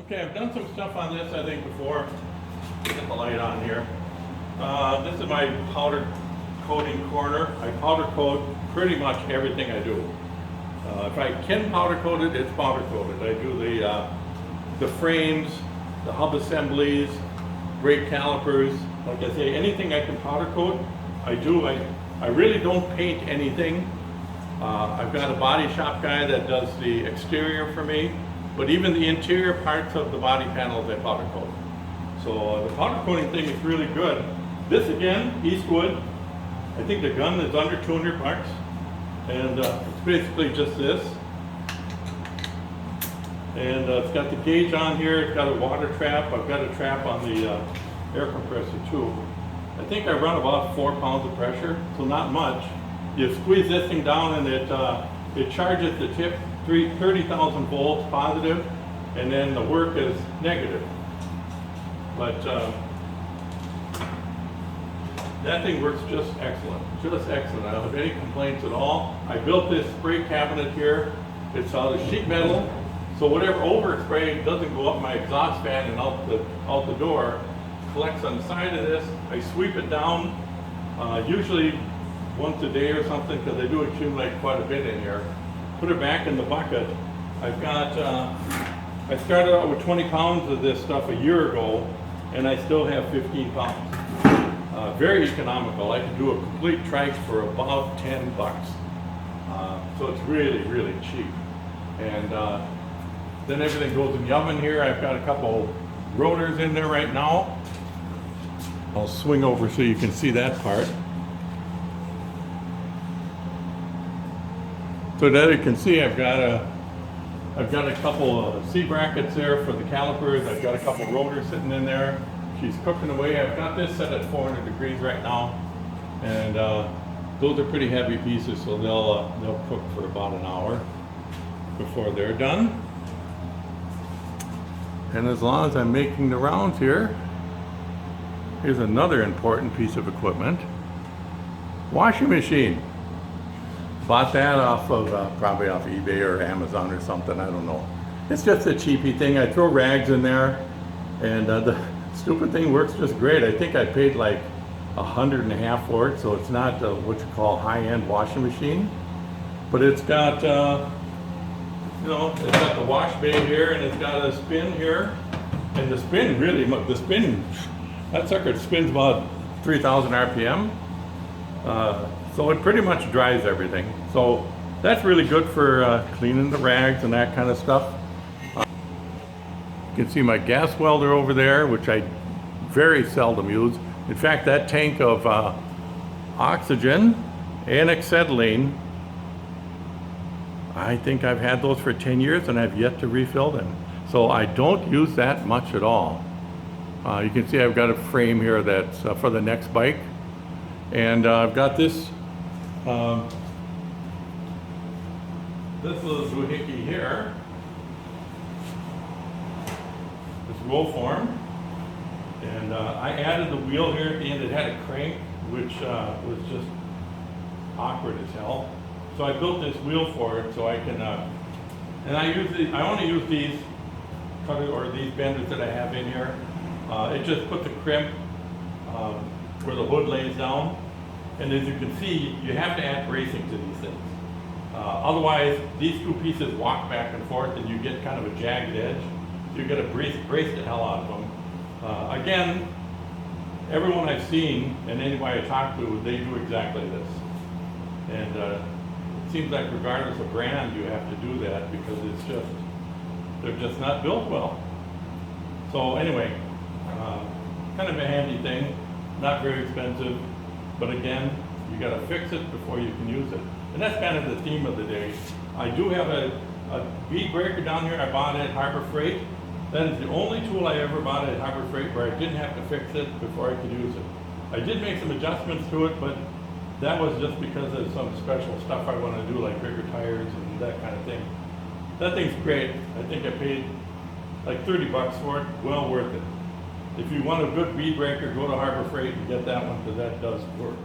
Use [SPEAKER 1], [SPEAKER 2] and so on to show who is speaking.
[SPEAKER 1] Okay, I've done some stuff on this, I think, before. Get the light on here. This is my powder coating corner. I powder coat pretty much everything I do. If I can powder coat it, it's powder coated. I do the frames, the hub assemblies, brake calipers. Like I say, anything I can powder coat, I do. I really don't paint anything. I've got a body shop guy that does the exterior for me, but even the interior parts of the body panels I powder coat. So the powder coating thing is really good. This again, Eastwood. I think the gun is under 200 bucks, and it's basically just this. And it's got the gauge on here. It's got a water trap. I've got a trap on the air compressor too. I think I run about 4 pounds of pressure, so not much. You squeeze this thing down and it charges the tip 30,000 volts positive, and then the work is negative. But that thing works just excellent, just excellent. I don't have any complaints at all. I built this spray cabinet here. It's out of sheet metal, so whatever overspray doesn't go up my exhaust fan and out the door. Collects on the side of this. I sweep it down, usually once a day or something, because I do accumulate quite a bit in here. Put it back in the bucket. I've got, I started out with 20 pounds of this stuff a year ago, and I still have 15 pounds. Very economical. I can do a complete trike for about 10 bucks. So it's really, really cheap. And then everything goes in the oven here. I've got a couple rotors in there right now. I'll swing over so you can see that part. So that you can see, I've got a couple of C brackets there for the calipers. I've got a couple rotors sitting in there. She's cooking away. I've got this set at 400 degrees right now, and those are pretty heavy pieces, so they'll cook for about an hour before they're done. And as long as I'm making the rounds here, here's another important piece of equipment: washing machine. Bought that off of, probably off eBay or Amazon or something, I don't know. It's just a cheapy thing. I throw rags in there, and the stupid thing works just great. I think I paid like $150 for it, so it's not what you call high-end washing machine. But it's got, you know, it's got the wash bay here, and it's got a spin here. And the spin really, that sucker spins about 3,000 RPM. So it pretty much dries everything. So that's really good for cleaning the rags and that kind of stuff. You can see my gas welder over there, which I very seldom use. In fact, that tank of oxygen and acetylene, I think I've had those for 10 years and I've yet to refill them. So I don't use that much at all. You can see I've got a frame here that's for the next bike. And I've got this little doohickey here, this roll form, and I added the wheel here at the end. It had a crank, which was just awkward as hell. So I built this wheel for it so I can, and I only use these cutters or these benders that I have in here. It just puts a crimp where the hood lays down. And as you can see, you have to add bracing to these things. Otherwise, these two pieces walk back and forth and you get kind of a jagged edge. So you've got to brace the hell out of them. Again, everyone I've seen and anybody I talk to, they do exactly this. And it seems like regardless of brand, you have to do that because they're just not built well. So anyway, kind of a handy thing, not very expensive. But again, you got to fix it before you can use it. And that's kind of the theme of the day. I do have a bead breaker down here I bought at Harbor Freight. That is the only tool I ever bought at Harbor Freight where I didn't have to fix it before I could use it. I did make some adjustments to it, but that was just because of some special stuff I want to do, like bigger tires and that kind of thing. That thing's great. I think I paid like 30 bucks for it. Well worth it. If you want a good bead breaker, go to Harbor Freight and get that one because that does work.